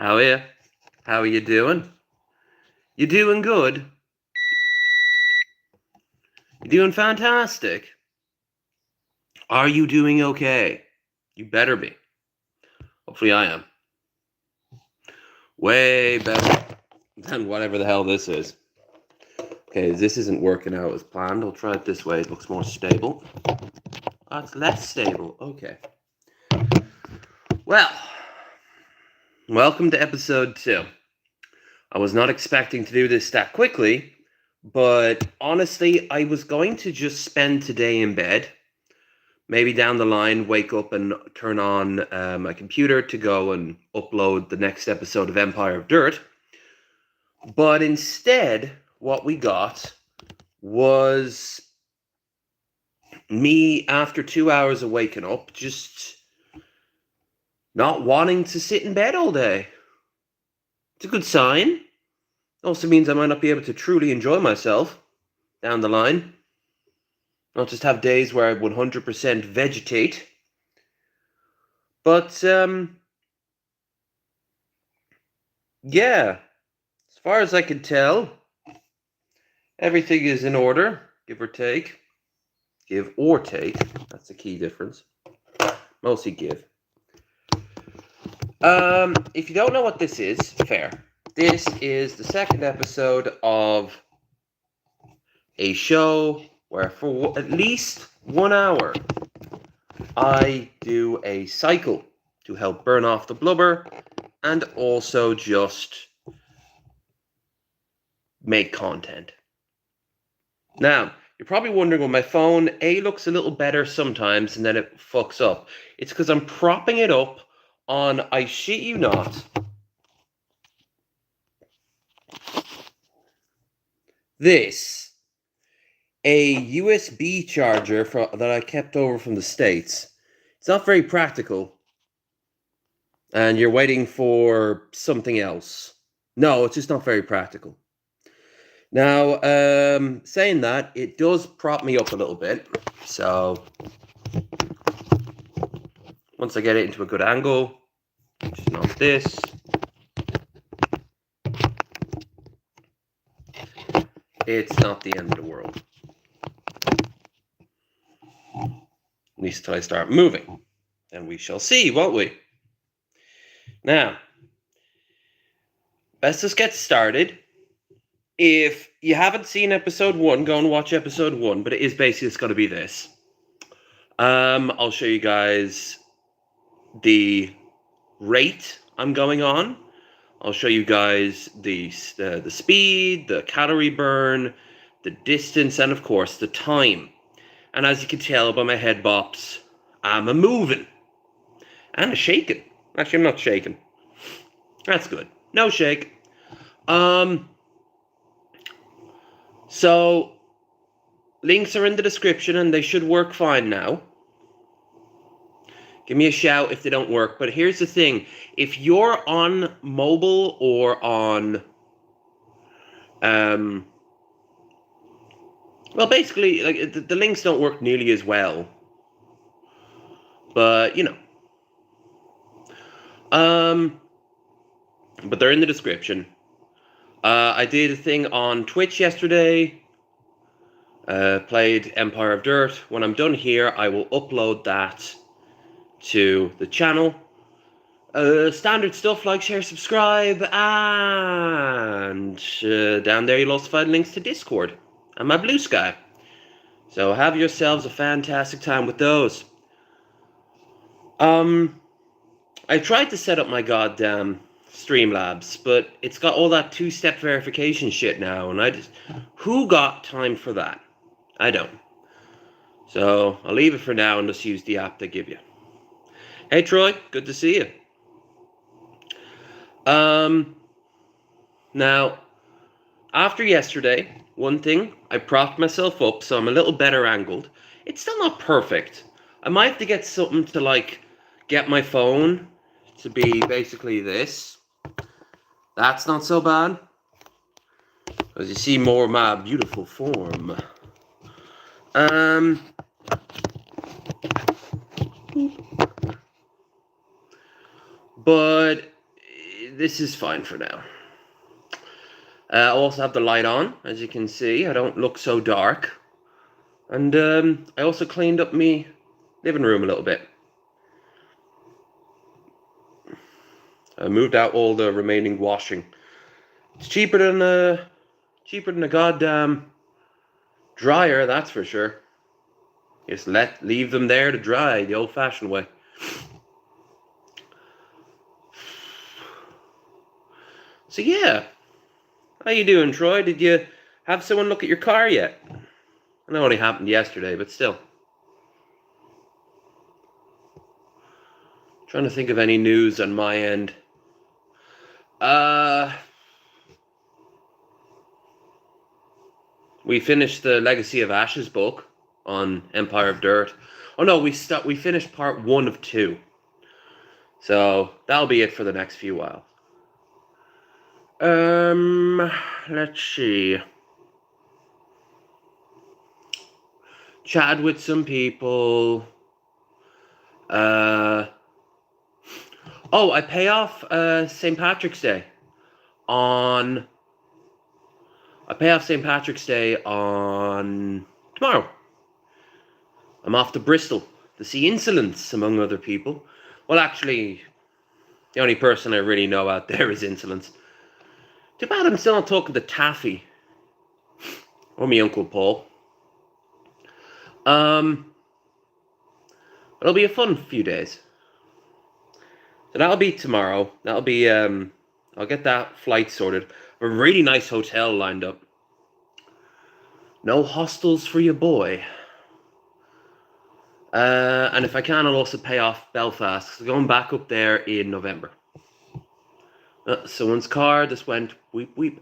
How are you? How are you doing? You doing good? You doing fantastic? Are you doing okay? You better be. Hopefully I am. Way better than whatever the hell this is. Okay, this isn't working out as planned. I'll try it this way. It looks more stable. Oh, it's less stable. Okay. Well, welcome to episode 2. I was not expecting to do this that quickly, but honestly, I was going to just spend today in bed. Maybe down the line, wake up and turn on my computer to go and upload the next episode of Empire of Dirt. But instead, what we got was me, after 2 hours of waking up, just not wanting to sit in bed all day. It's a good sign. It also means I might not be able to truly enjoy myself down the line. Not just have days where I 100% vegetate. But, yeah, as far as I can tell, everything is in order, give or take. Give or take, that's the key difference. Mostly give. If you don't know what this is, fair. This is the second episode of a show where for at least 1 hour, I do a cycle to help burn off the blubber and also just make content. Now, you're probably wondering why my phone looks a little better sometimes and then it fucks up. It's because I'm propping it up on, I shit you not, this, a USB charger that I kept over from the States. It's not very practical, and you're waiting for something else. No, it's just not very practical. Now, saying that, it does prop me up a little bit, so once I get it into a good angle, just not this, it's not the end of the world. At least until I start moving. And we shall see, won't we? Now, let's just get started. If you haven't seen episode 1, go and watch episode 1, but it is basically it's going to be this. I'll show you guys the rate I'm going on. I'll show you guys the speed, the calorie burn, the distance, and of course the time. And as you can tell by my head bops, I'm a moving and a shaking. Actually, I'm not shaking. That's good. No shake. So links are in the description and they should work fine now. Give me a shout if they don't work. But here's the thing. If you're on mobile or on... well, basically, like the links don't work nearly as well. But, you know. But they're in the description. I did a thing on Twitch yesterday. Played Empire of Dirt. When I'm done here, I will upload that to the channel. Standard stuff like share, subscribe, and down there you'll also find links to Discord and my Blue Sky. So have yourselves a fantastic time with those. I tried to set up my goddamn Streamlabs, but it's got all that 2-step verification shit now, and who got time for that? I don't. So I'll leave it for now and just use the app they give you. Hey Troy, good to see you. Now, after yesterday, one thing, I propped myself up so I'm a little better angled. It's still not perfect. I might have to get something to, like, get my phone to be basically this. That's not so bad. As you see more of my beautiful form. But this is fine for now. I also have the light on, as you can see. I don't look so dark. And I also cleaned up my living room a little bit. I moved out all the remaining washing. It's cheaper than a goddamn dryer, that's for sure. Just leave them there to dry the old-fashioned way. So yeah, how you doing, Troy? Did you have someone look at your car yet? I know it only happened yesterday, but still. Trying to think of any news on my end. We finished the Legacy of Ashes book on Empire of Dirt. Oh no, we finished part 1 of 2. So that'll be it for the next few while. Let's see. Chat with some people. Oh, I pay off St. Patrick's Day on tomorrow. I'm off to Bristol to see Insolence, among other people. Well, actually, the only person I really know out there is Insolence. Too bad I'm still not talking to Taffy or my Uncle Paul. It'll be a fun few days. So that'll be tomorrow. That'll be I'll get that flight sorted. A really nice hotel lined up. No hostels for your boy. And if I can, I'll also pay off Belfast. So going back up there in November. Someone's car just went weep weep.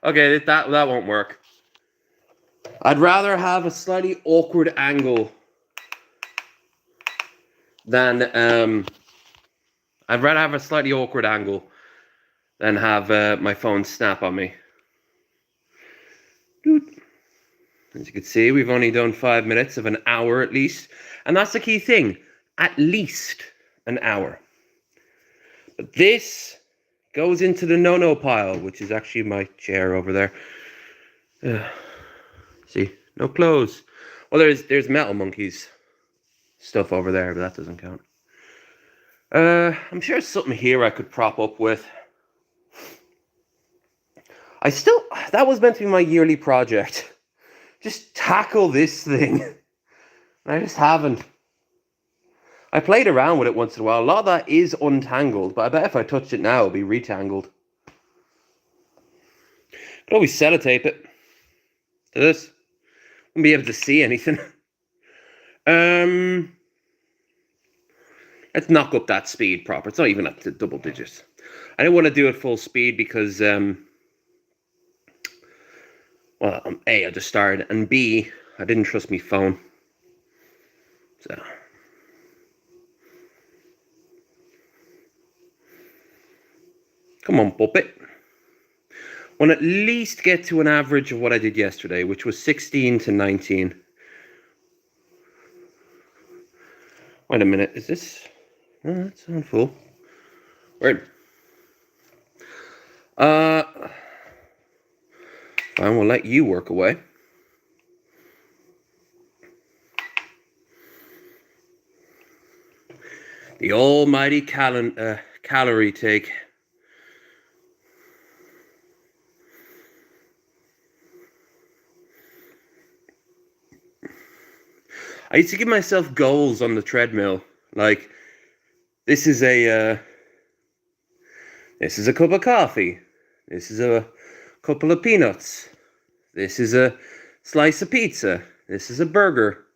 Okay, that won't work. I'd rather have a slightly awkward angle than have my phone snap on me. As you can see, we've only done 5 minutes of an hour at least. And that's the key thing. At least an hour. But this goes into the no-no pile, which is actually my chair over there. See, no clothes. Well, there's Metal Monkeys stuff over there, but that doesn't count. I'm sure there's something here I could prop up with. That was meant to be my yearly project. Just tackle this thing. I just haven't. I played around with it once in a while. A lot of that is untangled, but I bet if I touched it now, it'll be retangled. Could always sellotape it to this. Wouldn't be able to see anything. Let's knock up that speed proper. It's not even up to double digits. I didn't want to do it full speed because, well, A, I just started, and B, I didn't trust my phone. So. Come on, puppet. Want to at least get to an average of what I did yesterday, which was 16 to 19. Wait a minute, is this... Oh, that's on full. Right. Fine, we'll let you work away. The almighty calorie take. I used to give myself goals on the treadmill, like this is a cup of coffee, this is a couple of peanuts, this is a slice of pizza, this is a burger.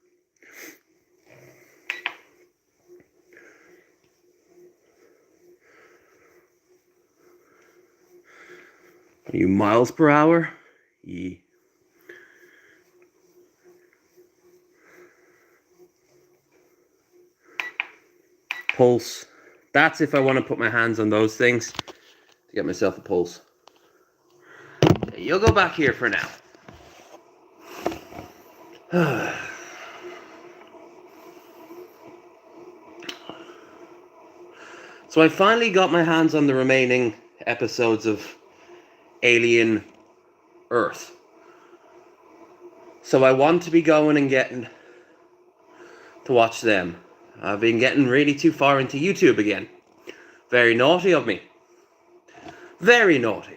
Are you miles per hour? Yeah. Pulse. That's if I want to put my hands on those things to get myself a pulse. You'll go back here for now. So I finally got my hands on the remaining episodes of Alien Earth. So I want to be going and getting to watch them. I've been getting really too far into YouTube again. Very naughty of me. Very naughty.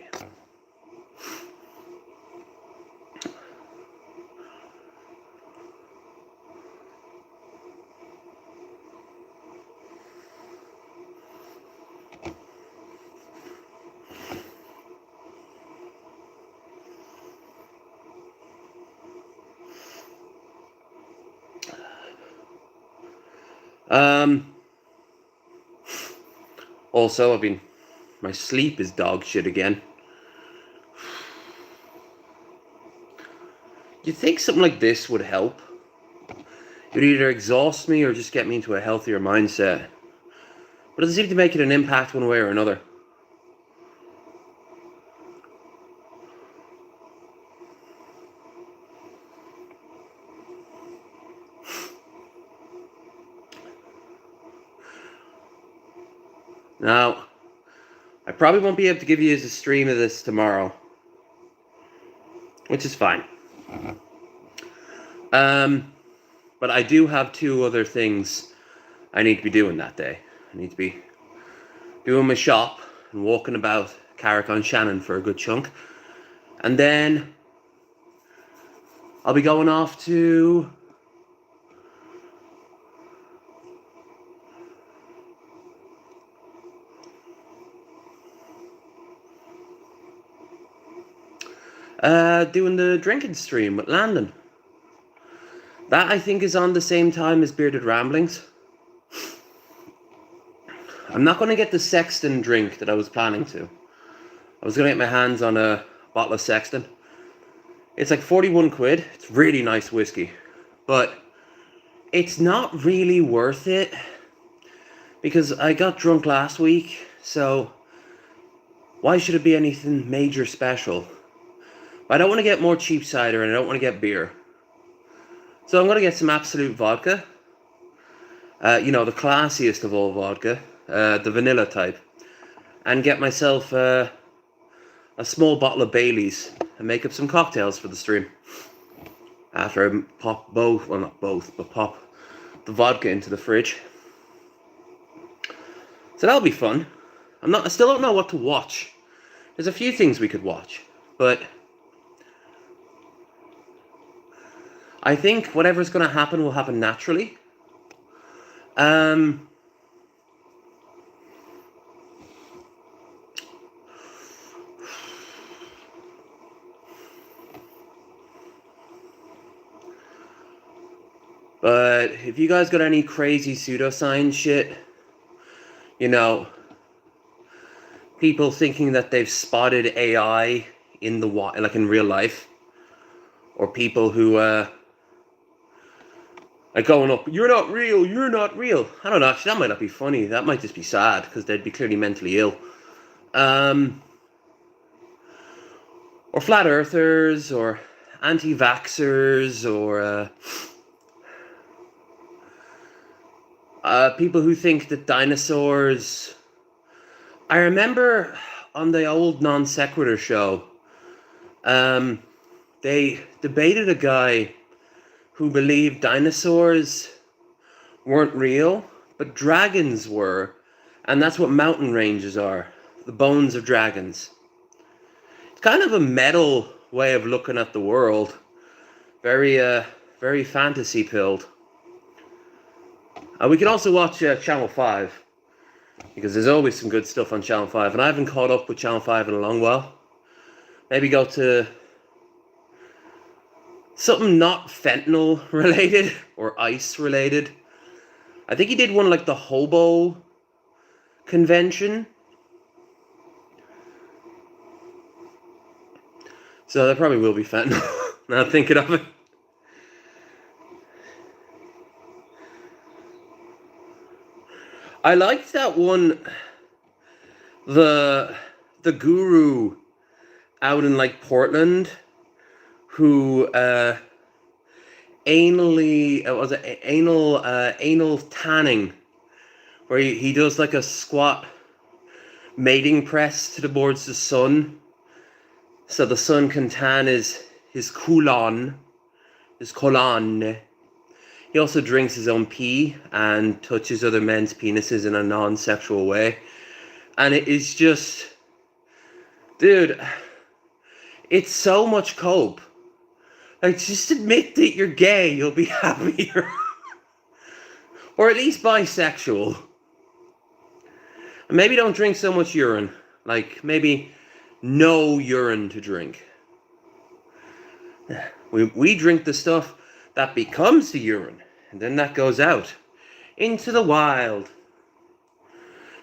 Also, my sleep is dog shit again. You'd think something like this would help. It would either exhaust me or just get me into a healthier mindset. But it doesn't seem to make it an impact one way or another. Now, I probably won't be able to give you a stream of this tomorrow, which is fine. But I do have 2 other things I need to be doing that day. I need to be doing my shop and walking about Carrick-on-Shannon for a good chunk. And then I'll be going off to doing the drinking stream with Landon. That, I think, is on the same time as Bearded Ramblings. I'm not going to get the Sexton drink that I was planning to. I was going to get my hands on a bottle of Sexton. It's like 41 quid. It's really nice whiskey. But it's not really worth it, because I got drunk last week, so why should it be anything major special? I don't want to get more cheap cider, and I don't want to get beer. So I'm going to get some Absolute vodka. The classiest of all vodka. The vanilla type. And get myself a small bottle of Baileys and make up some cocktails for the stream. After I pop both, well not both, but pop the vodka into the fridge. So that'll be fun. I still don't know what to watch. There's a few things we could watch, but I think whatever's going to happen will happen naturally. But if you guys got any crazy pseudoscience shit, people thinking that they've spotted AI in in real life, or people who like going up, you're not real. I don't know, actually, that might not be funny. That might just be sad, because they'd be clearly mentally ill. Or flat earthers, or anti-vaxxers, or people who think that dinosaurs... I remember on the old Non Sequitur show, they debated a guy who believed dinosaurs weren't real, but dragons were, and that's what mountain ranges are, the bones of dragons. It's kind of a metal way of looking at the world, very fantasy-pilled. We can also watch Channel 5, because there's always some good stuff on Channel 5, and I haven't caught up with Channel 5 in a long while. Maybe go to something not fentanyl related or ice related. I think he did one like the Hobo Convention. So there probably will be fentanyl. Now thinking of it. I liked that one, the guru out in like Portland, who anal tanning where he does like a squat mating press towards the sun, so the sun can tan his colon. He also drinks his own pee and touches other men's penises in a non-sexual way. And it is just, dude, it's so much cope. Like, just admit that you're gay, you'll be happier. Or at least bisexual. And maybe don't drink so much urine. Like, maybe no urine to drink. We drink the stuff that becomes the urine, and then that goes out into the wild.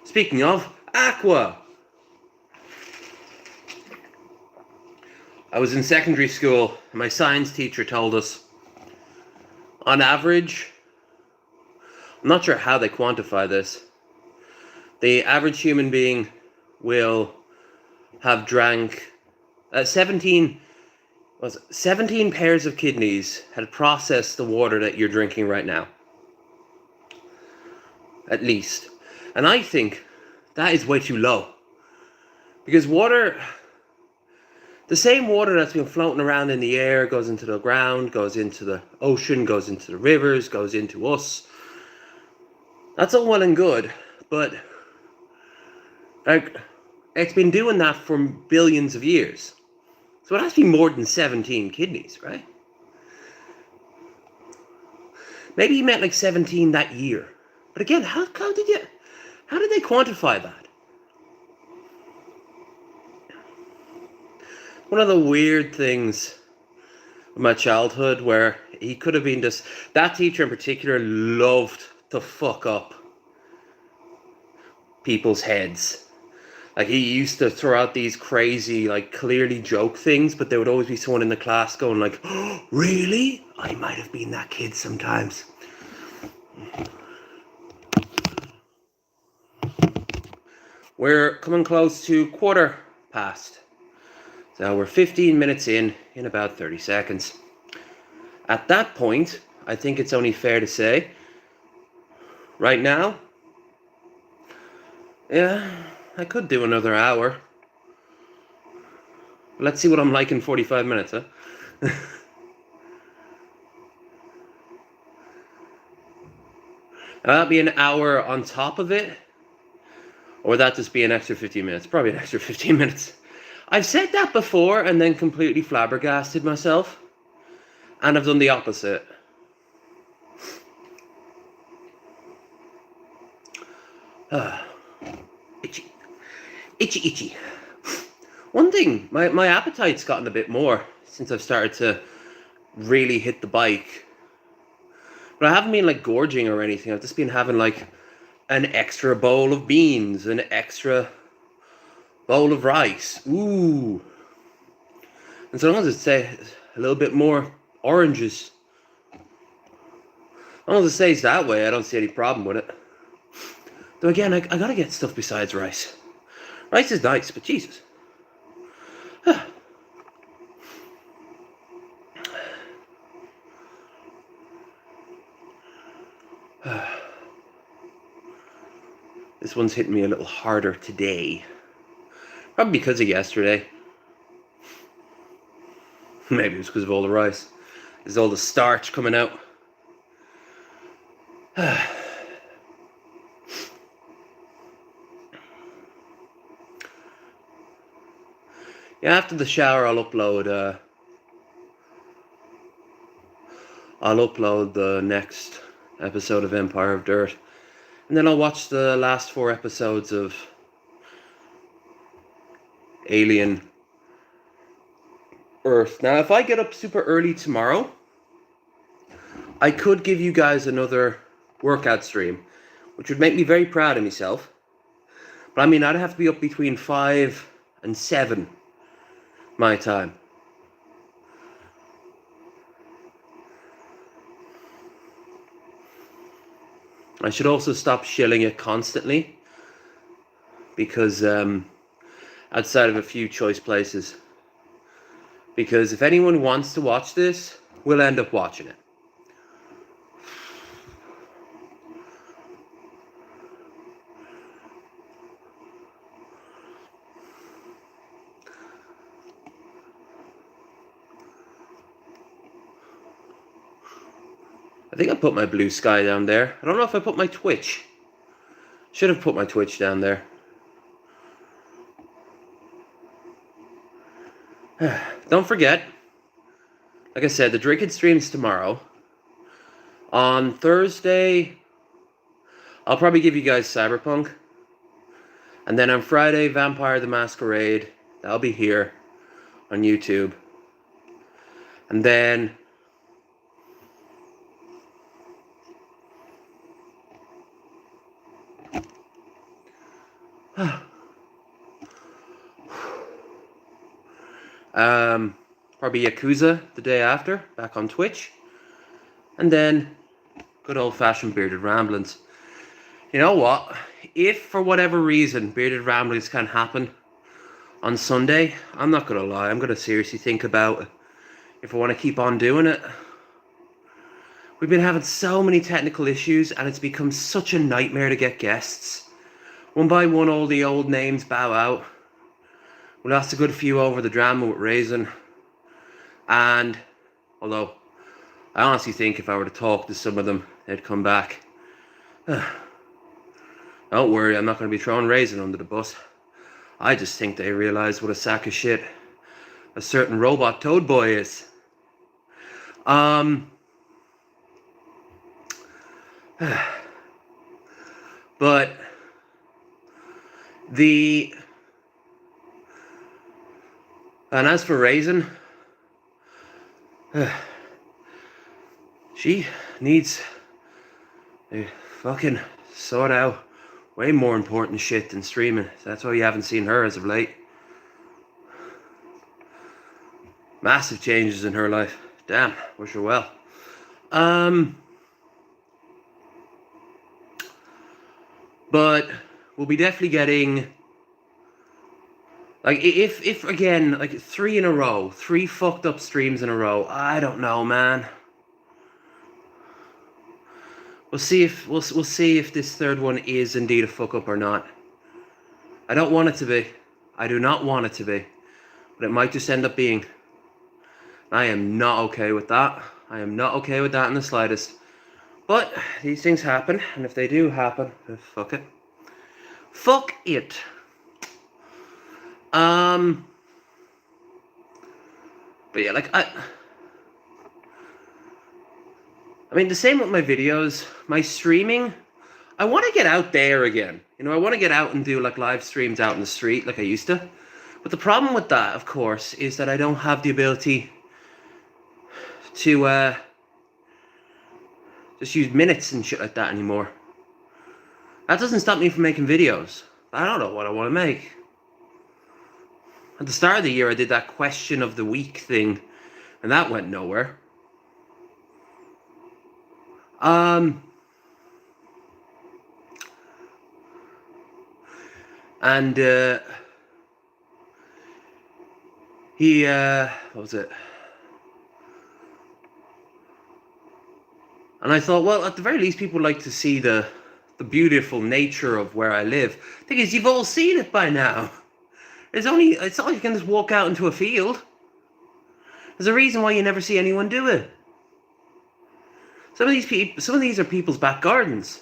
Speaking of, aqua. I was in secondary school, and my science teacher told us, on average, I'm not sure how they quantify this, the average human being will have drank 17 pairs of kidneys had processed the water that you're drinking right now. At least. And I think that is way too low. Because water, the same water that's been floating around in the air goes into the ground, goes into the ocean, goes into the rivers, goes into us. That's all well and good, but like, it's been doing that for billions of years. So it has to be more than 17 kidneys, right? Maybe he meant like 17 that year. But again, how did they quantify that? One of the weird things of my childhood where he could have been just, that teacher in particular loved to fuck up people's heads. Like, he used to throw out these crazy, like, clearly joke things, but there would always be someone in the class going like, oh, really? I might have been that kid sometimes. We're coming close to 1:15. So we're 15 minutes in about 30 seconds. At that point, I think it's only fair to say, right now, yeah, I could do another hour. Let's see what I'm like in 45 minutes, huh? That'll be an hour on top of it. Or would that just be an extra 15 minutes? Probably an extra 15 minutes. I've said that before and then completely flabbergasted myself. And I've done the opposite. Itchy. Itchy. One thing, my appetite's gotten a bit more since I've started to really hit the bike. But I haven't been like gorging or anything. I've just been having like an extra bowl of beans, an extra bowl of rice. Ooh. And so long as it say a little bit more oranges, as long as it stays that way, I don't see any problem with it. Though again, I gotta get stuff besides rice. Rice is nice, but Jesus. This one's hitting me a little harder today. Probably because of yesterday. Maybe it's because of all the rice. There's all the starch coming out. Yeah, after the shower, I'll upload the next episode of Empire of Dirt. And then I'll watch the last 4 episodes of Alien Earth. Now, if I get up super early tomorrow, I could give you guys another workout stream, which would make me very proud of myself. But I mean, I'd have to be up between 5 and 7 my time. I should also stop shilling it constantly, because outside of a few choice places, because if anyone wants to watch this, we'll end up watching it. I think I put my Blue Sky down there. I don't know if I put my Twitch. Should have put my Twitch down there. Don't forget, like I said, the Drinking stream's tomorrow. On Thursday, I'll probably give you guys Cyberpunk. And then on Friday, Vampire the Masquerade. That'll be here on YouTube. And then probably Yakuza the day after, back on Twitch. And then good old-fashioned Bearded Ramblings. You know what? If for whatever reason Bearded Ramblings can't happen on Sunday, I'm not going to lie, I'm going to seriously think about if I want to keep on doing it. We've been having so many technical issues and it's become such a nightmare to get guests. One by one, all the old names bow out. We lost a good few over the drama with Raisin. And although I honestly think if I were to talk to some of them, they'd come back. Don't worry, I'm not going to be throwing Raisin under the bus. I just think they realise what a sack of shit a certain robot Toad Boy is. But and as for Raisin, she needs to fucking sort out way more important shit than streaming. That's why you haven't seen her as of late. Massive changes in her life. Damn, wish her well. But we'll be definitely getting, like, if again, like 3 in a row, 3 fucked up streams in a row. I don't know, man. We'll see if we'll see if this third one is indeed a fuck up or not. I don't want it to be. I do not want it to be, but it might just end up being. I am not okay with that. I am not okay with that in the slightest. But these things happen, and if they do happen, fuck it. Fuck it. But yeah, like I mean, the same with my videos, my streaming. I want to get out there again. You know, I want to get out and do like live streams out in the street like I used to. But the problem with that, of course, is that I don't have the ability to just use minutes and shit like that anymore. That doesn't stop me from making videos. I don't know what I want to make. At the start of the year, I did that question of the week thing, and that went nowhere. And what was it? And I thought, well, at the very least, people like to see the beautiful nature of where I live. The thing is, you've all seen it by now. It's not like you can just walk out into a field. There's a reason why you never see anyone do it. Some of these are people's back gardens.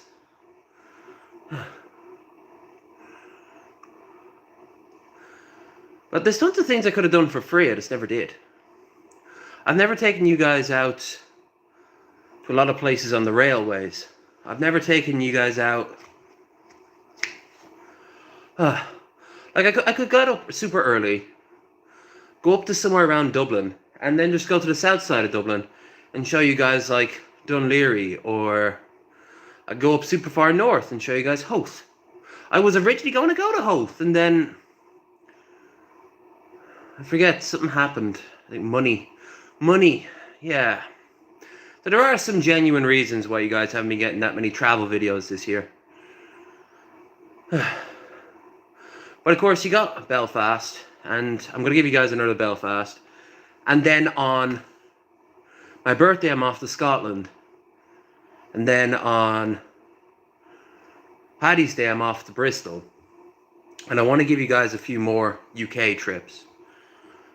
But there's tons of things I could have done for free, I just never did. I've never taken you guys out to a lot of places on the railways. I've never taken you guys out. Like I could get up super early, go up to somewhere around Dublin, and then just go to the south side of Dublin and show you guys like Dunleary, or I'd go up super far north and show you guys Howth. I was originally going to go to Howth, and then I forget, something happened. I think money, yeah. So there are some genuine reasons why you guys haven't been getting that many travel videos this year. But of course, you got Belfast, and I'm going to give you guys another Belfast. And then on my birthday, I'm off to Scotland. And then on Paddy's Day, I'm off to Bristol. And I want to give you guys a few more UK trips.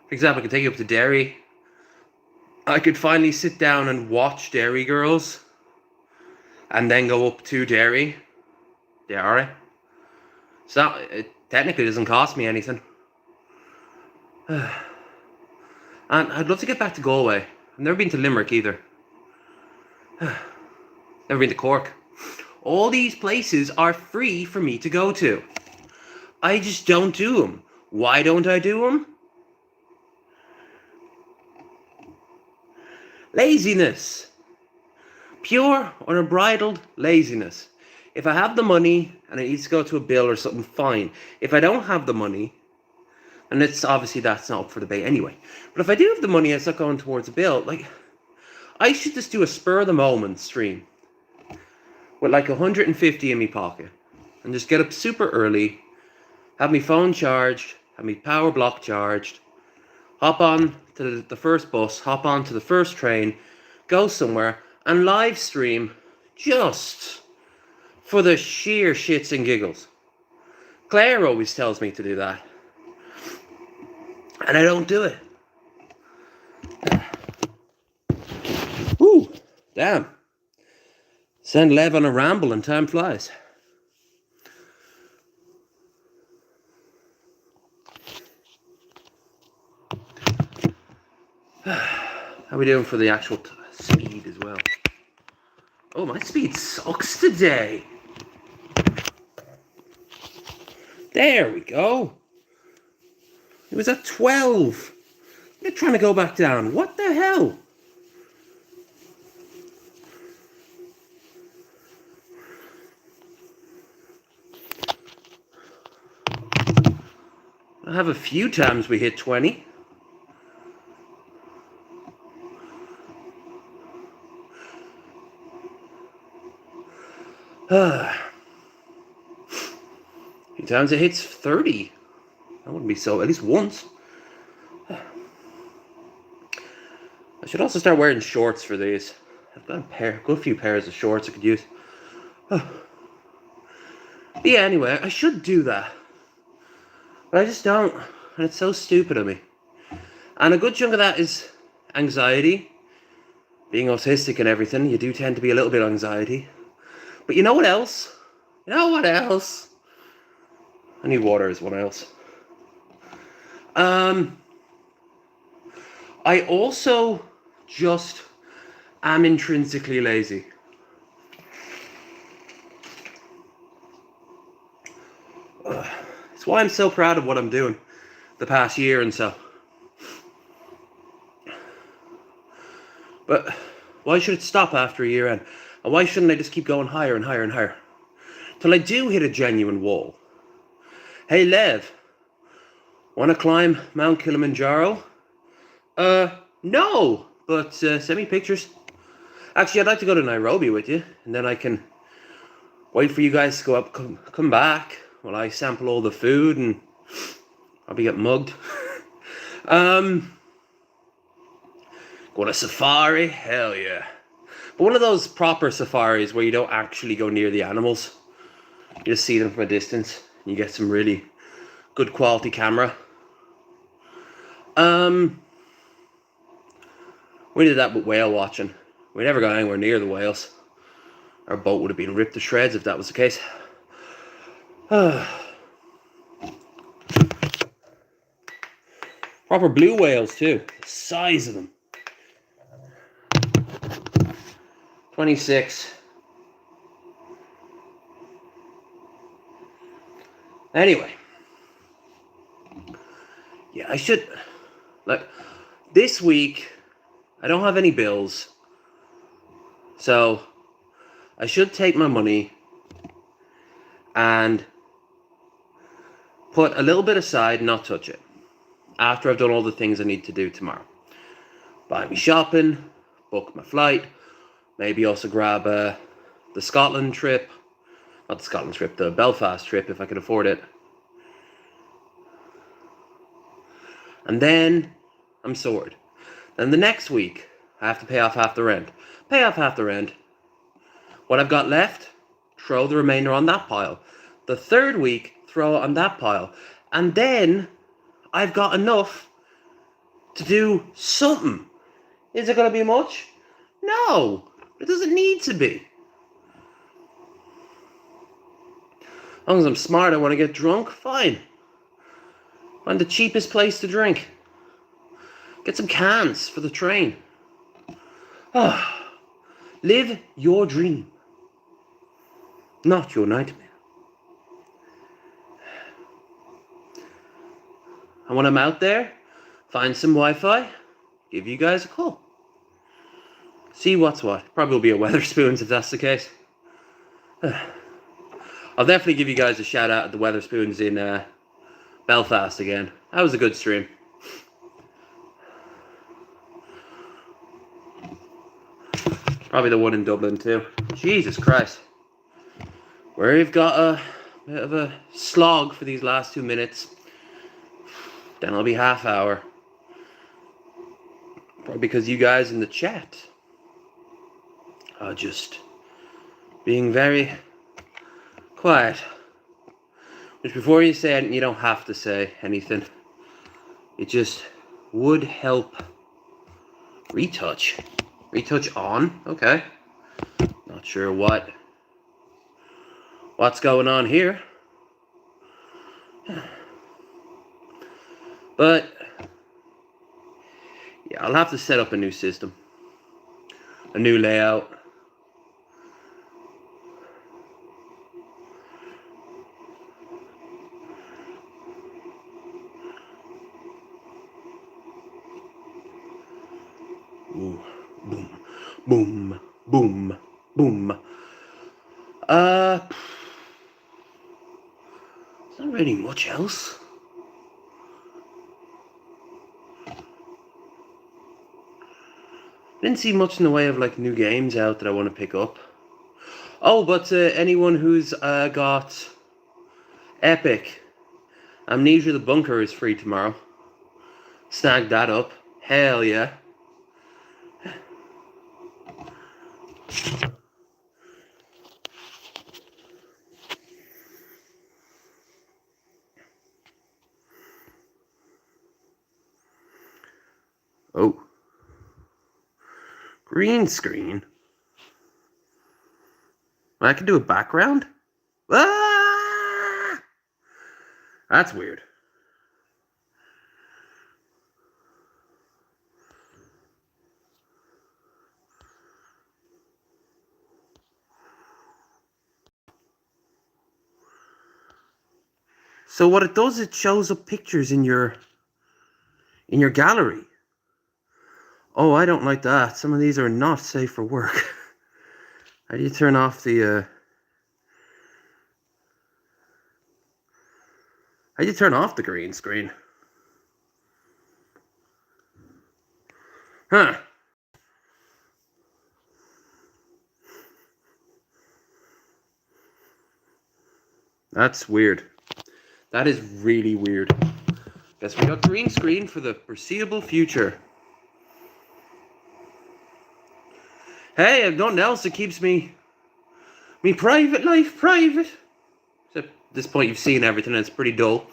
For example, I could take you up to Derry. I could finally sit down and watch Derry Girls and then go up to Derry. So it technically doesn't cost me anything. And I'd love to get back to Galway. I've never been to Limerick either. Never been to Cork. All these places are free for me to go to. I just don't do them. Why don't I do them? Laziness. Pure, unbridled laziness. If I have the money and it needs to go to a bill or something, fine. If I don't have the money, and it's obviously that's not up for debate anyway. But if I do have the money, it's not going towards a bill. Like, I should just do a spur of the moment stream with like 150 in my pocket and just get up super early, have my phone charged, have my power block charged, hop on to the first bus, hop on to the first train, go somewhere and live stream just for the sheer shits and giggles. Claire always tells me to do that. And I don't do it. Ooh, damn. Send Lev on a ramble and time flies. How are we doing for the actual speed as well? Oh, my speed sucks today. There we go. It was at 12. You're trying to go back down. What the hell? I have a few times we hit 20. A few times it hits 30. That wouldn't be so, at least once. I should also start wearing shorts for these. I've got a good few pairs of shorts I could use. But yeah, anyway, I should do that. But I just don't. And it's so stupid of me. And a good chunk of that is anxiety. Being autistic and everything, you do tend to be a little bit anxiety. But you know what else? You know what else? I need water as what else. I also just am intrinsically lazy. It's why I'm so proud of what I'm doing the past year and so. But why should it stop after a year end? And why shouldn't I just keep going higher and higher and higher? Till I do hit a genuine wall. Hey Lev, wanna climb Mount Kilimanjaro? No, but send me pictures. Actually, I'd like to go to Nairobi with you, and then I can wait for you guys to go up, come back while I sample all the food and probably get mugged. Go on a safari? Hell yeah. But one of those proper safaris where you don't actually go near the animals. You just see them from a distance. And you get some really good quality camera. We did that with whale watching. We never got anywhere near the whales. Our boat would have been ripped to shreds if that was the case. Proper blue whales too. The size of them. 26. Anyway. Yeah, I should... Like, this week, I don't have any bills. So, I should take my money and put a little bit aside and not touch it. After I've done all the things I need to do tomorrow. Buy me shopping, book my flight, maybe also grab the Scotland trip. Not the Scotland trip, the Belfast trip if I can afford it. And then I'm sorted. Then the next week, I have to pay off half the rent. Pay off half the rent. What I've got left, throw the remainder on that pile. The third week, throw it on that pile. And then I've got enough to do something. Is it going to be much? No, it doesn't need to be. long as I'm smart, I want to get drunk, fine. Find the cheapest place to drink. Get some cans for the train. Live your dream, not your nightmare. And when I'm out there, find some Wi-Fi, give you guys a call. See what's what. Probably will be a Wetherspoons if that's the case. I'll definitely give you guys a shout out at the Wetherspoons in Belfast again. That was a good stream. Probably the one in Dublin too. Jesus Christ. We've got a bit of a slog for these last 2 minutes. Then it'll be half hour. Probably because you guys in the chat are just being very quiet. Which before you say anything, you don't have to say anything. It just would help. Retouch. Retouch on? Okay. Not sure what's going on here. But yeah, I'll have to set up a new system. A new layout. Ooh, boom, boom, boom, boom. There's not really much else. Didn't see much in the way of like new games out that I want to pick up. Oh, but anyone who's got Epic, Amnesia the Bunker is free tomorrow. Snag that up. Hell yeah. Oh. Green screen? I can do a background? Ah! That's weird. So what it does, it shows up pictures in your gallery. Oh, I don't like that. Some of these are not safe for work. How do you turn off the how do you turn off the green screen? Huh. That's weird. That is really weird. Guess we got green screen for the foreseeable future. Hey, I've nothing else that keeps me private life private. Except at this point you've seen everything and it's pretty dull.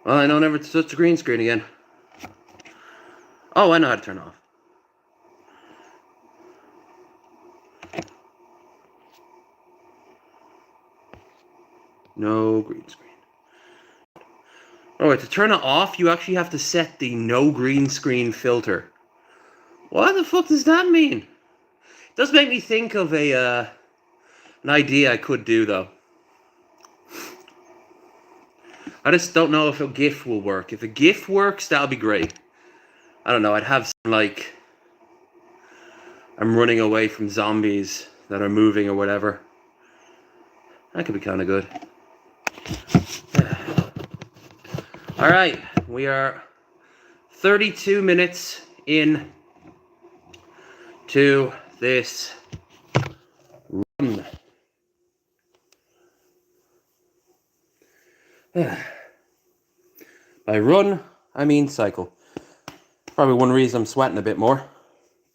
Well, I know never to touch the green screen again. Oh, I know how to turn off. No green screen. Alright, to turn it off, you actually have to set the no green screen filter. What the fuck does that mean? It does make me think of an idea I could do, though. I just don't know if a GIF will work. If a GIF works, that'll be great. I don't know, I'd have some, like, I'm running away from zombies that are moving or whatever. That could be kind of good. Alright, we are 32 minutes in to this run. By run, I mean cycle. Probably one reason I'm sweating a bit more.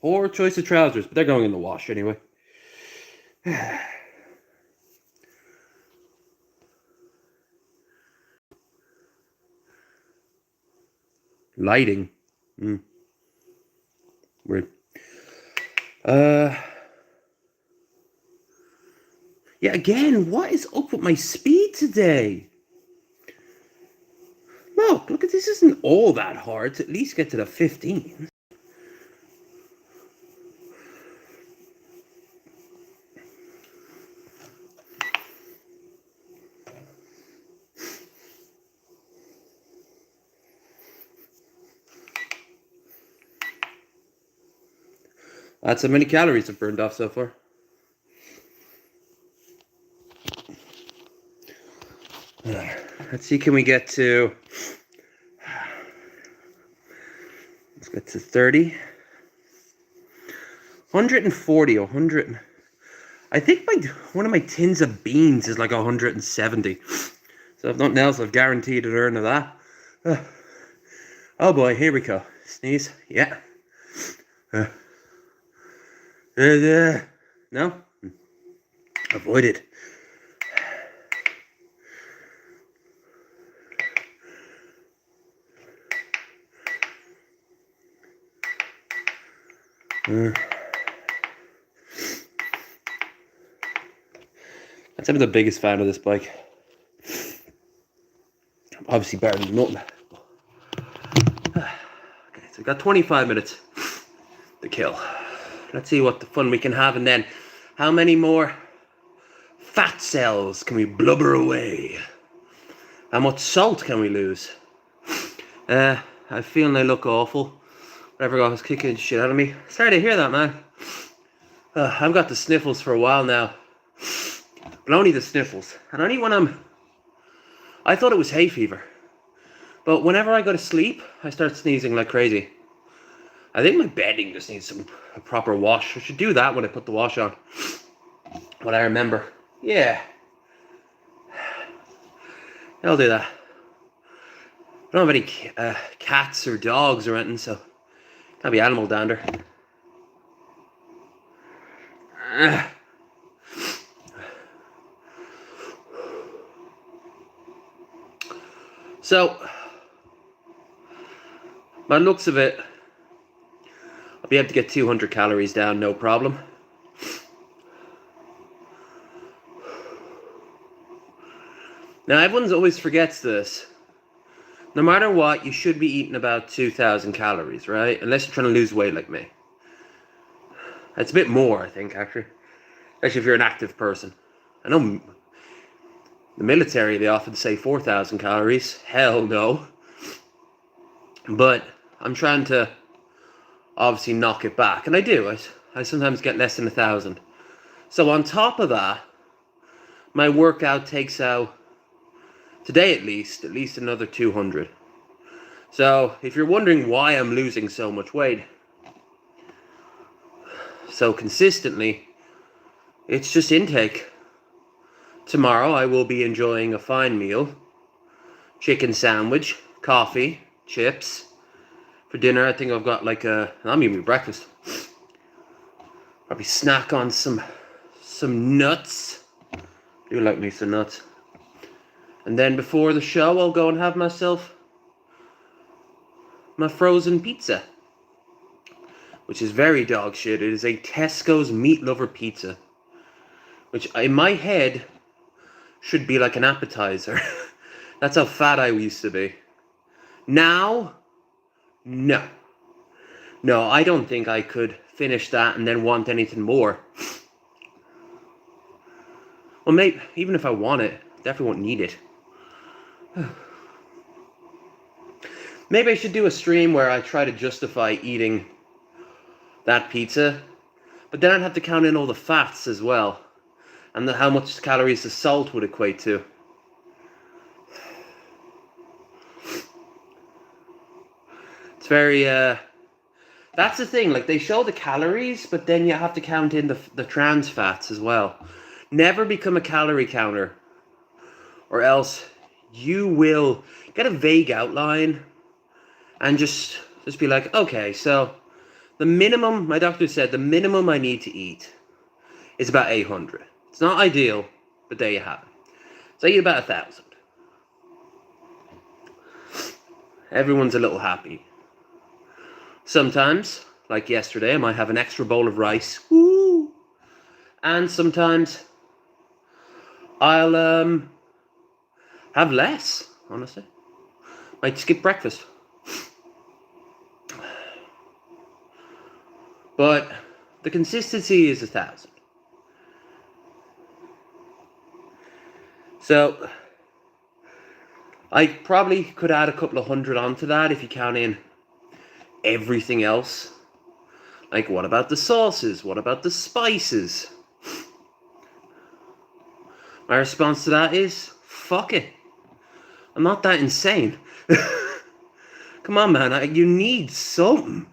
Poor choice of trousers, but they're going in the wash anyway. Lighting. Weird. Yeah, again, what is up with my speed today? Look at this. Isn't all that hard to at least get to the 15. That's how many calories I've burned off so far. Let's see, can we get to... Let's get to 30. 140, 100. I think one of my tins of beans is like 170. So if nothing else, I've guaranteed an earn of that. Oh boy, here we go. Sneeze. Yeah. No? Avoided. I'm the biggest fan of this bike. Obviously better than nothing. Okay, so we've got 25 minutes to kill. Let's see what the fun we can have, and then how many more fat cells can we blubber away? How much salt can we lose? I feel they look awful. Whatever was kicking the shit out of me. Sorry to hear that, man. I've got the sniffles for a while now. But only the sniffles. And only when I thought it was hay fever. But whenever I go to sleep, I start sneezing like crazy. I think my bedding just needs a proper wash. I should do that when I put the wash on. What I remember. Yeah. I'll do that. I don't have any cats or dogs or anything, so can't be animal dander. So, by the looks of it, I'll be able to get 200 calories down, no problem. Now, everyone always forgets this. No matter what, you should be eating about 2,000 calories, right? Unless you're trying to lose weight like me. It's a bit more, I think, actually. Especially if you're an active person. I know the military, they often say 4,000 calories. Hell no. But I'm trying to obviously knock it back. And I do. I sometimes get less than 1,000. So on top of that, my workout takes out, today at least another 200. So if you're wondering why I'm losing so much weight so consistently, it's just intake. Tomorrow I will be enjoying a fine meal. Chicken sandwich, coffee, chips. For dinner I think I've got like I'm eating breakfast. Probably snack on some nuts. I do like me some nuts. And then before the show I'll go and have myself my frozen pizza, which is very dog shit. It is a Tesco's meat lover pizza, which in my head should be like an appetizer. That's how fat I used to be. Now, no, I don't think I could finish that and then want anything more. Well, maybe even if I want it, definitely won't need it. Maybe I should do a stream where I try to justify eating that pizza, but then I'd have to count in all the fats as well, and how much calories the salt would equate to. It's very, that's the thing, like they show the calories, but then you have to count in the trans fats as well. Never become a calorie counter, or else you will get a vague outline and just be like, okay, so the minimum, my doctor said, the minimum I need to eat is about 800. It's not ideal, but there you have it. So I eat about 1,000. everyone's a little happy. Sometimes, like yesterday, I might have an extra bowl of rice. Woo! And sometimes I'll have less, honestly. Might skip breakfast. But the consistency is 1,000. So I probably could add a couple of hundred onto that if you count in everything else. Like, what about the sauces? What about the spices? My response to that is, fuck it. I'm not that insane. Come on, man. You need something.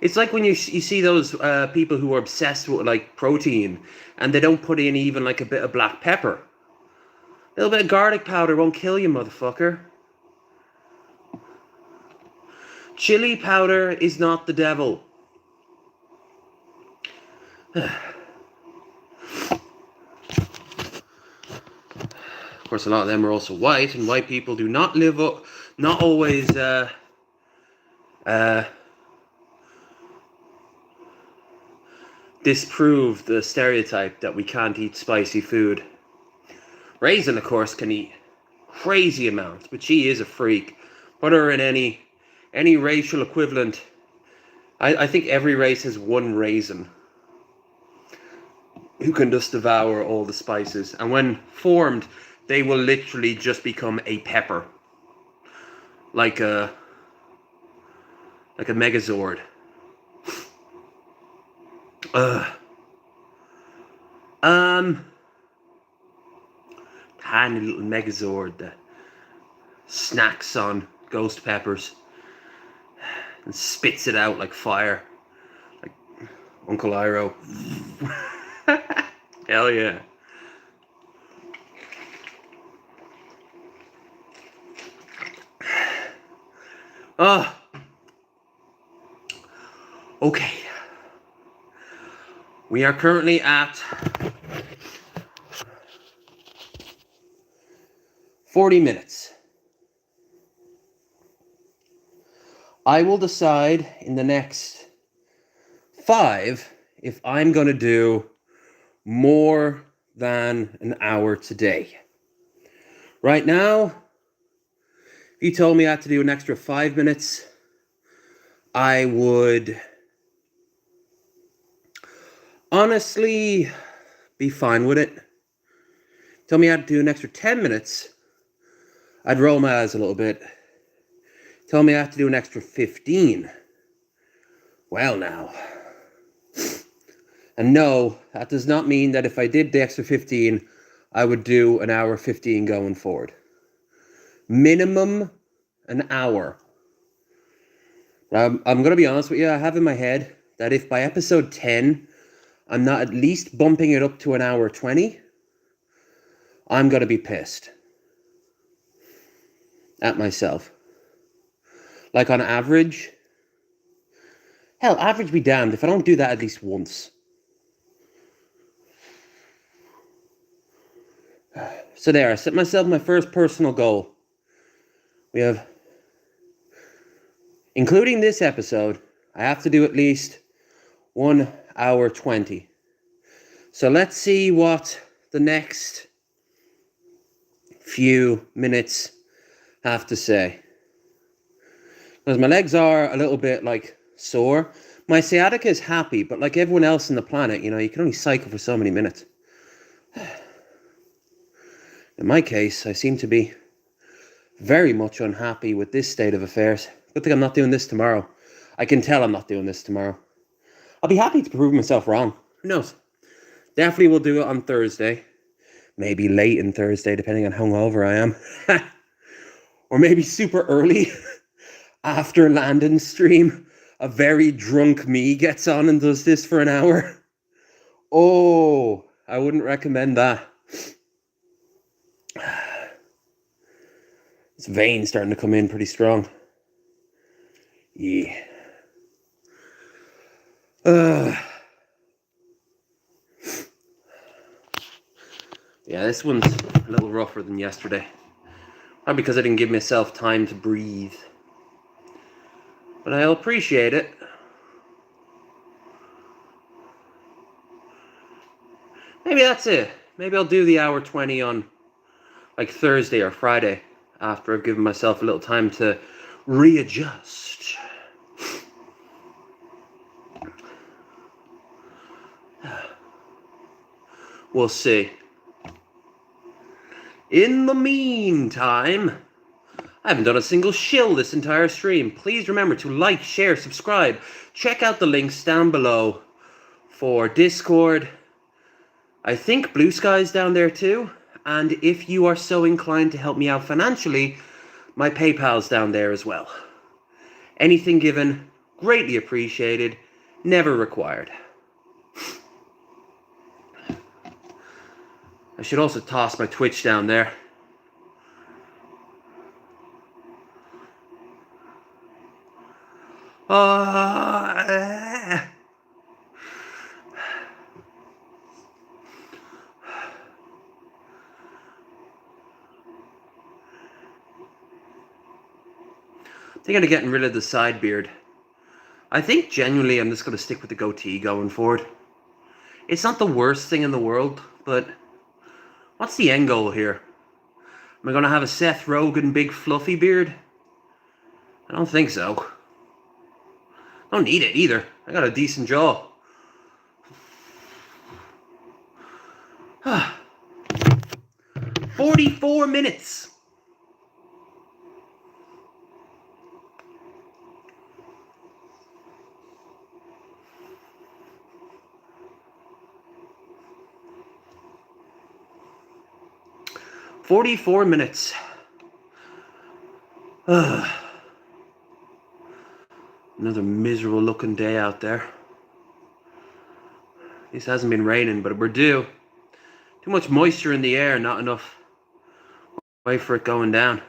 It's like when you see those people who are obsessed with, like, protein, and they don't put in even, like, a bit of black pepper. A little bit of garlic powder won't kill you, motherfucker. Chili powder is not the devil. Of course, a lot of them are also white, and white people do not live up, not always disprove the stereotype that we can't eat spicy food. Raisin, of course, can eat crazy amounts, but she is a freak. Put her in any racial equivalent. I think every race has one Raisin who can just devour all the spices. And when formed, they will literally just become a pepper. Like a Megazord. Tiny little Megazord that snacks on ghost peppers and spits it out like fire, like Uncle Iroh. Hell yeah. Oh. Okay. We are currently at 40 minutes. I will decide in the next 5 if I'm going to do more than an hour today. Right now, if you told me I had to do an extra 5 minutes, I would honestly be fine with it. Tell me I had to do an extra 10 minutes, I'd roll my eyes a little bit. Tell me I have to do an extra 15. Well now. And no, that does not mean that if I did the extra 15, I would do an hour 15 going forward. Minimum an hour. I'm going to be honest with you, I have in my head that if by episode 10, I'm not at least bumping it up to an hour 20, I'm going to be pissed at myself. Like on average, hell, average be damned if I don't do that at least once. So there, I set myself my first personal goal. We have, including this episode, I have to do at least 1 hour 20. So let's see what the next few minutes have to say. Because my legs are a little bit like sore. My sciatica is happy, but like everyone else on the planet, you know, you can only cycle for so many minutes. In my case, I seem to be very much unhappy with this state of affairs. Good thing I'm not doing this tomorrow. I can tell I'm not doing this tomorrow. I'll be happy to prove myself wrong. Who knows? Definitely will do it on Thursday. Maybe late in Thursday, depending on how hungover I am. Or maybe super early. After Landon's stream, a very drunk me gets on and does this for an hour. Oh, I wouldn't recommend that. This vein's starting to come in pretty strong. Yeah. Yeah, this one's a little rougher than yesterday. Not because I didn't give myself time to breathe. But I'll appreciate it. Maybe that's it. Maybe I'll do the hour 20 on like Thursday or Friday after I've given myself a little time to readjust. We'll see. In the meantime, I haven't done a single shill this entire stream. Please remember to like, share, subscribe. Check out the links down below for Discord. I think Blue Sky's down there too. And if you are so inclined to help me out financially, my PayPal's down there as well. Anything given, greatly appreciated, never required. I should also toss my Twitch down there. I think I'm getting rid of the side beard. I think genuinely I'm just going to stick with the goatee going forward. It's not the worst thing in the world, but what's the end goal here? Am I going to have a Seth Rogen big fluffy beard? I don't think so. I don't need it either. I got a decent jaw. 44 minutes. Another miserable looking day out there. This hasn't been raining, but we're due. Too much moisture in the air, not enough. Wait for it going down.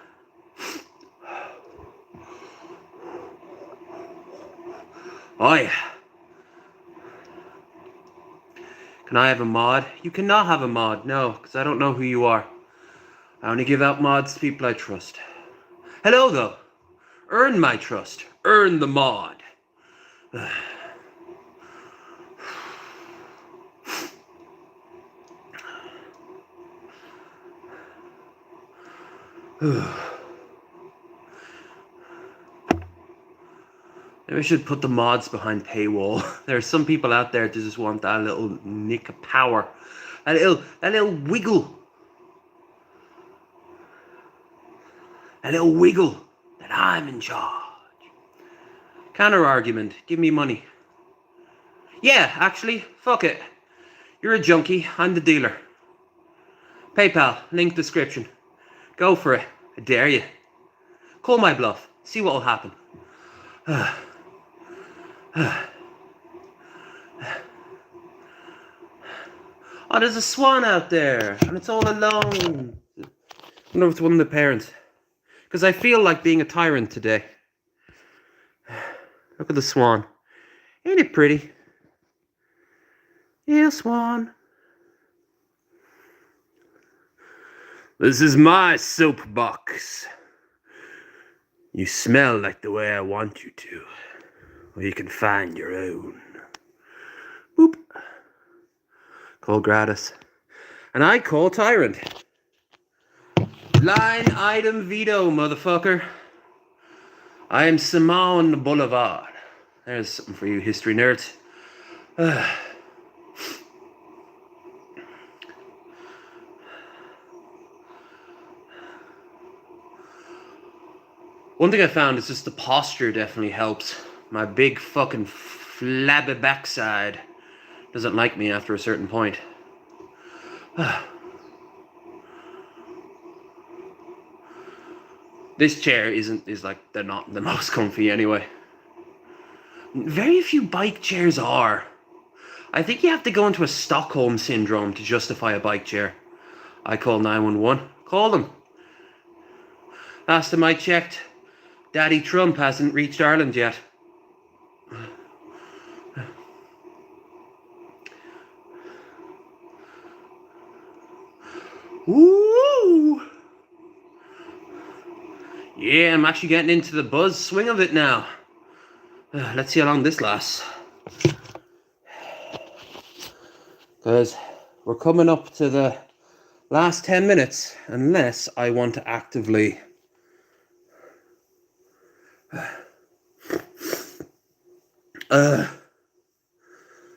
Oh yeah. Can I have a mod? You cannot have a mod, no, because I don't know who you are. I only give out mods to people I trust. Hello though. Earn my trust. Earn the mod. Maybe I should put the mods behind paywall. There are some people out there that just want that little nick of power. That little wiggle. That little wiggle that I'm in charge. Counter argument. Give me money. Yeah, actually, fuck it. You're a junkie. I'm the dealer. PayPal. Link description. Go for it. I dare you. Call my bluff. See what will happen. Oh, there's a swan out there, and it's all alone. I wonder if it's one of the parents. Because I feel like being a tyrant today. Look at the swan. Ain't it pretty? Yeah, swan. This is my soapbox. You smell like the way I want you to. Or you can find your own. Boop. Call gratis. And I call tyrant. Line item veto, motherfucker. I am Simone Boulevard. There's something for you history nerds. One thing I found is just the posture definitely helps. My big fucking flabby backside doesn't like me after a certain point. This chair is like, they're not the most comfy anyway. Very few bike chairs are. I think you have to go into a Stockholm syndrome to justify a bike chair. I call 911. Call them. Last time I checked, Daddy Trump hasn't reached Ireland yet. Ooh! Yeah, I'm actually getting into the buzz swing of it now. Let's see how long this lasts. Because we're coming up to the last 10 minutes, unless I want to actively...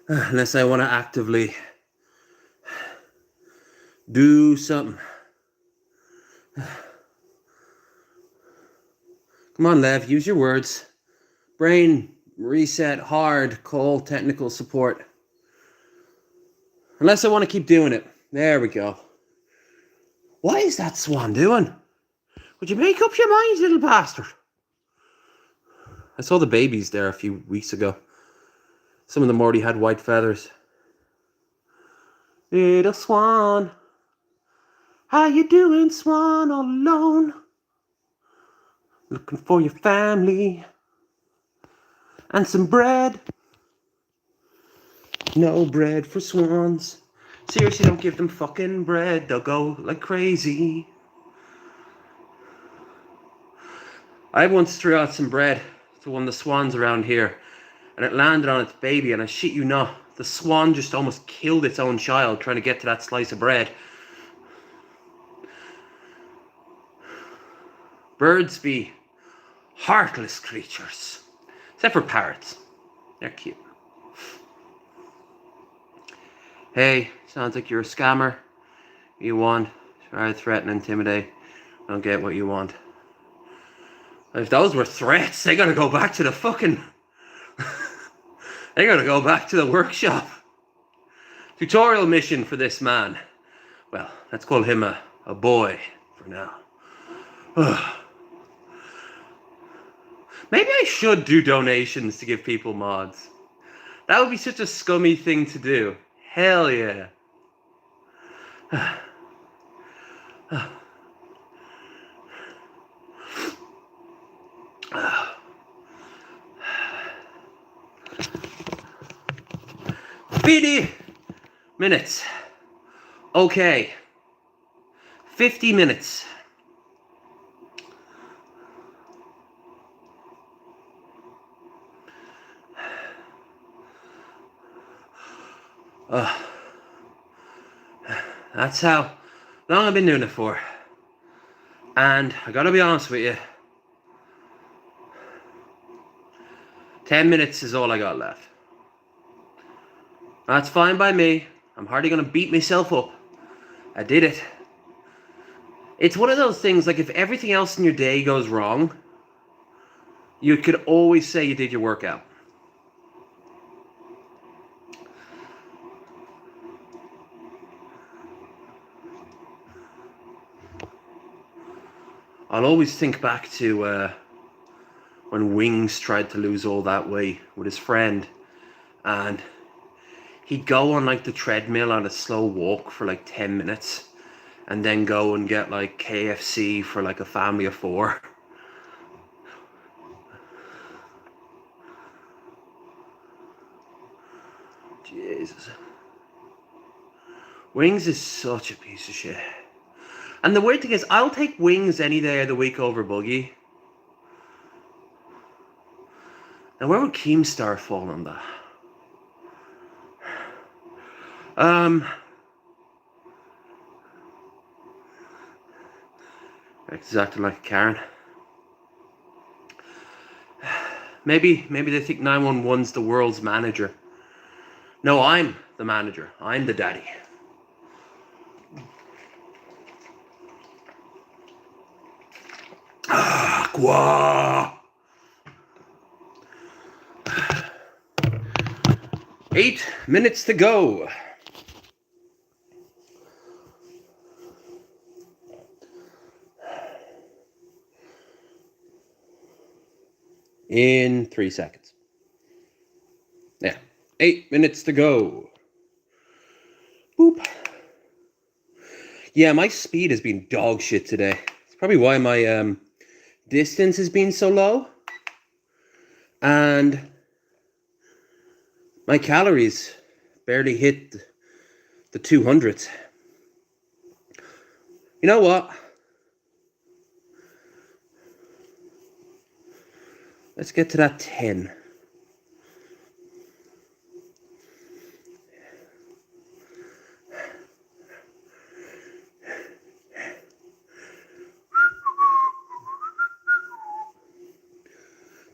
unless I want to actively do something. Come on, Lev, use your words. Brain reset, hard, call technical support. Unless I want to keep doing it. There we go. What is that swan doing? Would you make up your mind, little bastard? I saw the babies there a few weeks ago. Some of them already had white feathers. Little swan, how you doing, swan, all alone? Looking for your family and some bread. No bread for swans. Seriously, don't give them fucking bread. They'll go like crazy. I once threw out some bread to one of the swans around here, and it landed on its baby, and I shit you not, the swan just almost killed its own child trying to get to that slice of bread. Birds be heartless creatures. Except for parrots. They're cute. Hey, sounds like you're a scammer. You want, try to threaten, intimidate. Don't get what you want. If those were threats, they gotta go back to the fucking... they gotta go back to the workshop. Tutorial mission for this man. Well, let's call him a boy for now. Maybe I should do donations to give people mods. That would be such a scummy thing to do. Hell yeah. $50 minutes. Okay. 50 minutes. That's how long I've been doing it for. And I gotta be honest with you, 10 minutes is all I got left. That's fine by me. I'm hardly gonna beat myself up. I did it. It's one of those things, like if everything else in your day goes wrong, you could always say you did your workout. I'll always think back to when Wings tried to lose all that weight with his friend, and he'd go on like the treadmill on a slow walk for like 10 minutes and then go and get like KFC for like a family of 4. Jesus. Wings is such a piece of shit. And the weird thing is, I'll take Wings any day of the week over Boogie. Now, where would Keemstar fall on that? He's acting like a Karen. Maybe they think 911's the world's manager. No, I'm the manager. I'm the daddy. Aqua! 8 minutes to go. In 3 seconds. Yeah. 8 minutes to go. Boop. Yeah, my speed has been dog shit today. It's probably why my distance has been so low. And my calories barely hit the 200s. You know what? Let's get to that 10.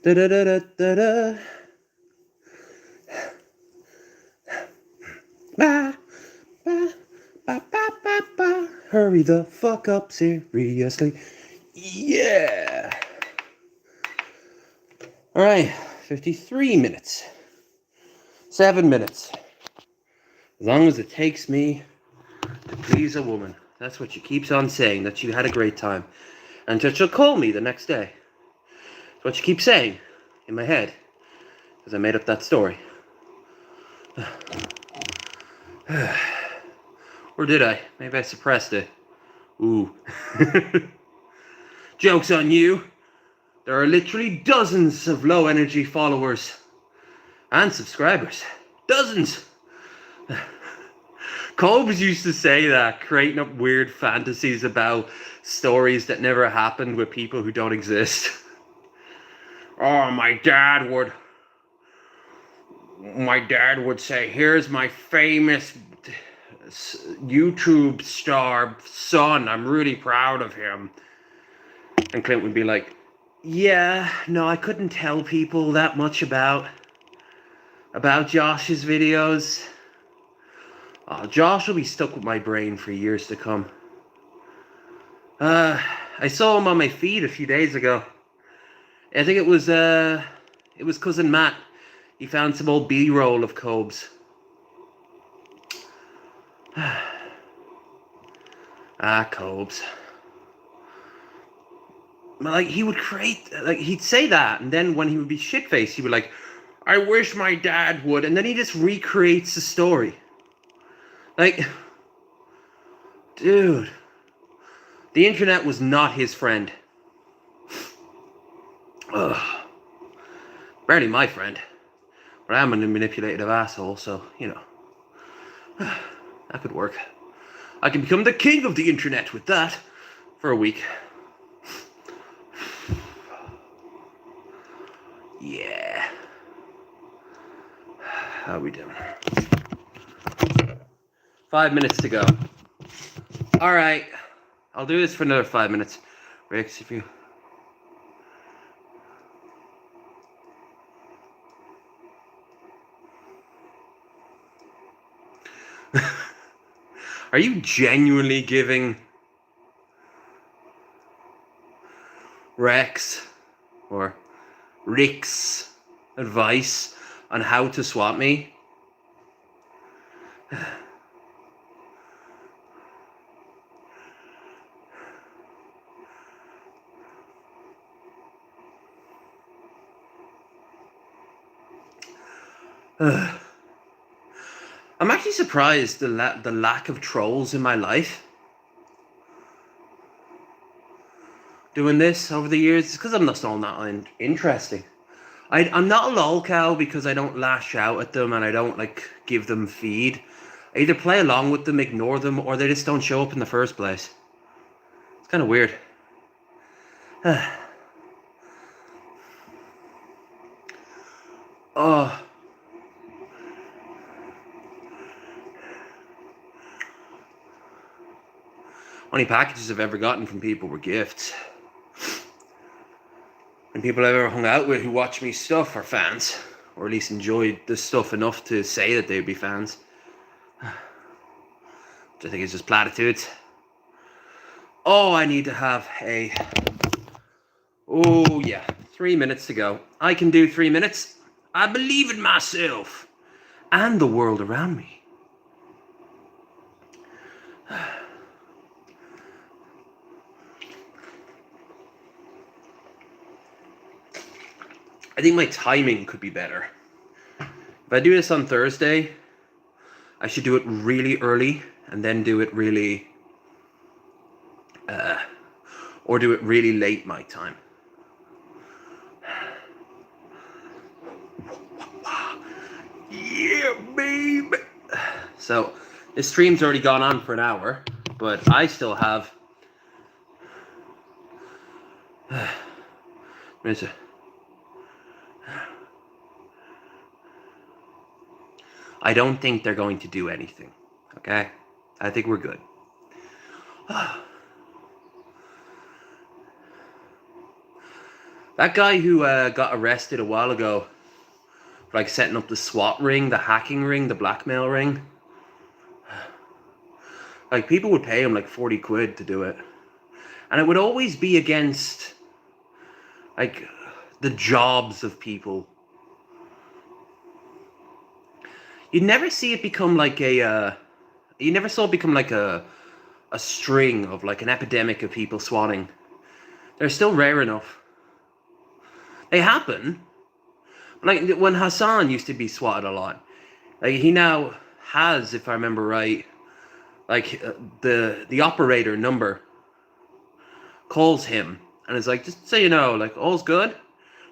Da da da da da da. Ba, ba, ba, ba, ba, ba. Hurry the fuck up, seriously. Yeah. All right, 53 minutes. 7 minutes. As long as it takes me to please a woman. That's what she keeps on saying, that she had a great time. And that she'll call me the next day. That's what she keeps saying in my head. Because I made up that story. Or did I? Maybe I suppressed it. Ooh. Joke's on you. There are literally dozens of low energy followers and subscribers. Dozens. Cobes used to say that, creating up weird fantasies about stories that never happened with people who don't exist. Oh, my dad would say, here's my famous YouTube star son. I'm really proud of him. And Clint would be like, yeah, no, I couldn't tell people that much about Josh's videos. Oh, Josh will be stuck with my brain for years to come. I saw him on my feed a few days ago. I think it was cousin Matt. He found some old B-roll of Cobes. Cobes. Like, he would create, like, he'd say that, and then when he would be shit-faced, he would like, I wish my dad would, and then he just recreates the story. Like, dude, the internet was not his friend. Ugh. Barely my friend. But I am a manipulative asshole, so, you know, that could work. I can become the king of the internet with that for a week. Yeah. How are we doing? 5 minutes to go. All right. I'll do this for another 5 minutes. Rix, if you... Are you genuinely giving Rex or Rix advice on how to swap me? I'm actually surprised the lack of trolls in my life. Doing this over the years, it's because I'm just all not interesting. I'm not a lol cow because I don't lash out at them and I don't like give them feed. I either play along with them, ignore them, or they just don't show up in the first place. It's kind of weird. Oh. Only packages I've ever gotten from people were gifts. And people I've ever hung out with who watch me stuff are fans. Or at least enjoyed the stuff enough to say that they'd be fans. Which I think is just platitudes. Oh, I need to have a... Oh, yeah. 3 minutes to go. I can do 3 minutes. I believe in myself. And the world around me. I think my timing could be better. If I do this on Thursday, I should do it really early and then do it really... or do it really late my time. Yeah, babe! So, this stream's already gone on for an hour, but I still have... I don't think they're going to do anything. Okay? I think we're good. That guy who got arrested a while ago for like setting up the SWAT ring, the hacking ring, the blackmail ring. Like, people would pay him like 40 quid to do it. And it would always be against, like, the jobs of people. You'd never see it become like you never saw it become like a string of like an epidemic of people swatting. They're still rare enough. They happen. Like, when Hassan used to be swatted a lot. Like, he now has, if I remember right, like, the operator number calls him and is like, just so you know, like, all's good.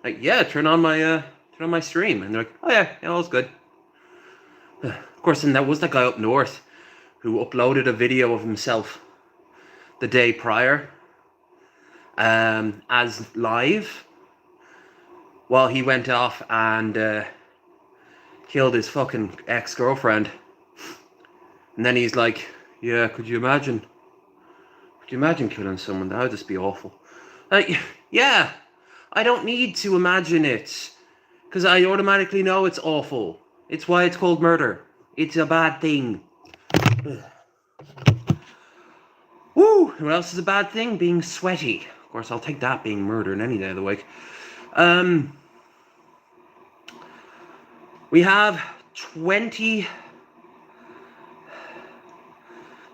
Like, yeah, turn on my stream, and they're like, oh yeah, all's good. Of course, and there was that guy up north who uploaded a video of himself the day prior, as live, while he went off and killed his fucking ex-girlfriend. And then he's like, yeah, could you imagine killing someone? That would just be awful. Like, yeah, I don't need to imagine it, because I automatically know it's awful. It's why it's called murder. It's a bad thing. Woo! What else is a bad thing? Being sweaty. Of course, I'll take that being murder in any day of the week. We have 20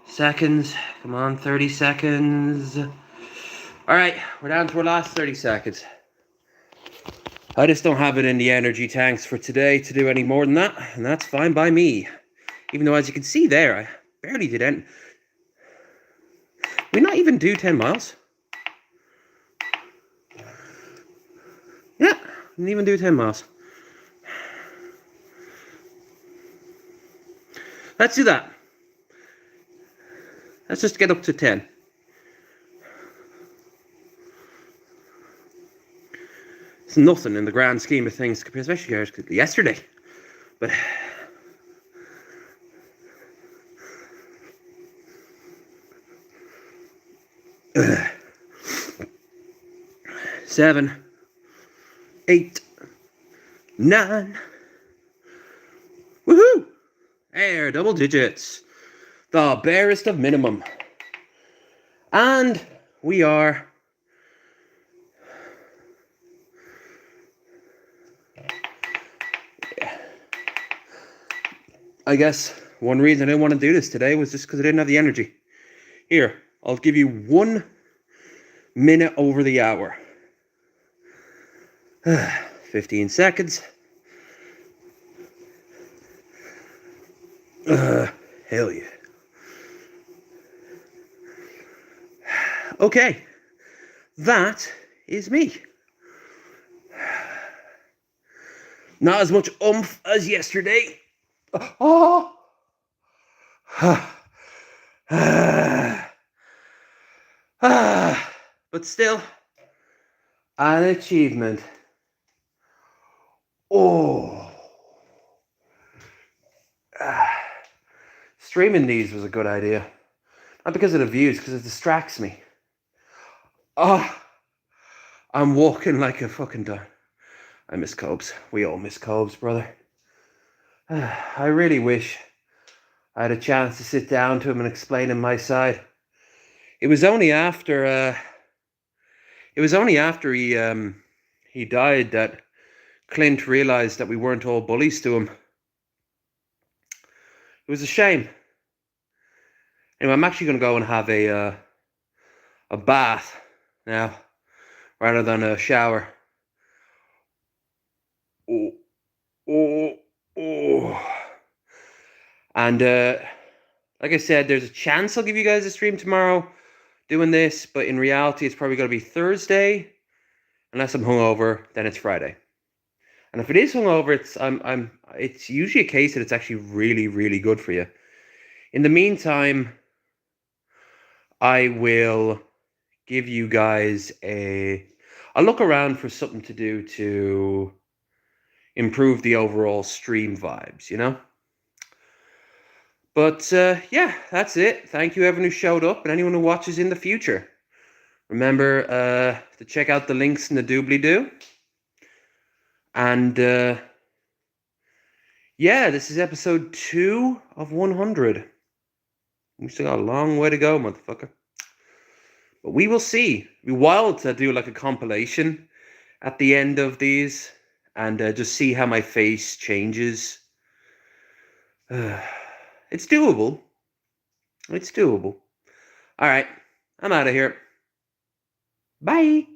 seconds. Come on, 30 seconds. Alright, we're down to our last 30 seconds. I just don't have it in the energy tanks for today to do any more than that, and that's fine by me. Even though, as you can see there, I barely did any. We not even do 10 miles. Yeah, didn't even do 10 miles. Let's do that. Let's just get up to 10. It's nothing in the grand scheme of things, especially yesterday. But 7, 8, 9. Woohoo! There, double digits. The barest of minimum. And we are I guess one reason I didn't want to do this today was just because I didn't have the energy. Here, I'll give you 1 minute over the hour. 15 seconds. Hell yeah. Okay, that is me. Not as much oomph as yesterday. Oh. But still, an achievement. Oh. Streaming these was a good idea. Not because of the views, because it distracts me. Oh, I'm walking like a fucking dog. I miss Cobes. We all miss Cobes, brother. I really wish I had a chance to sit down to him and explain him my side. It was only after he died that Clint realized that we weren't all bullies to him. It was a shame. Anyway, I'm actually going to go and have a bath now, rather than a shower. And like I said, there's a chance I'll give you guys a stream tomorrow doing this, but in reality, it's probably going to be Thursday. Unless I'm hungover, then it's Friday. And if it is hungover, it's usually a case that it's actually really, really good for you. In the meantime, I will give you guys I'll look around for something to do to improve the overall stream vibes, you know? But yeah, that's it. Thank you everyone who showed up and anyone who watches in the future. Remember to check out the links in the doobly-doo. And yeah, this is episode 2 of 100. We still got a long way to go, motherfucker. But we will see. It'd be wild to do like a compilation at the end of these and just see how my face changes. It's doable. It's doable. All right, I'm out of here. Bye.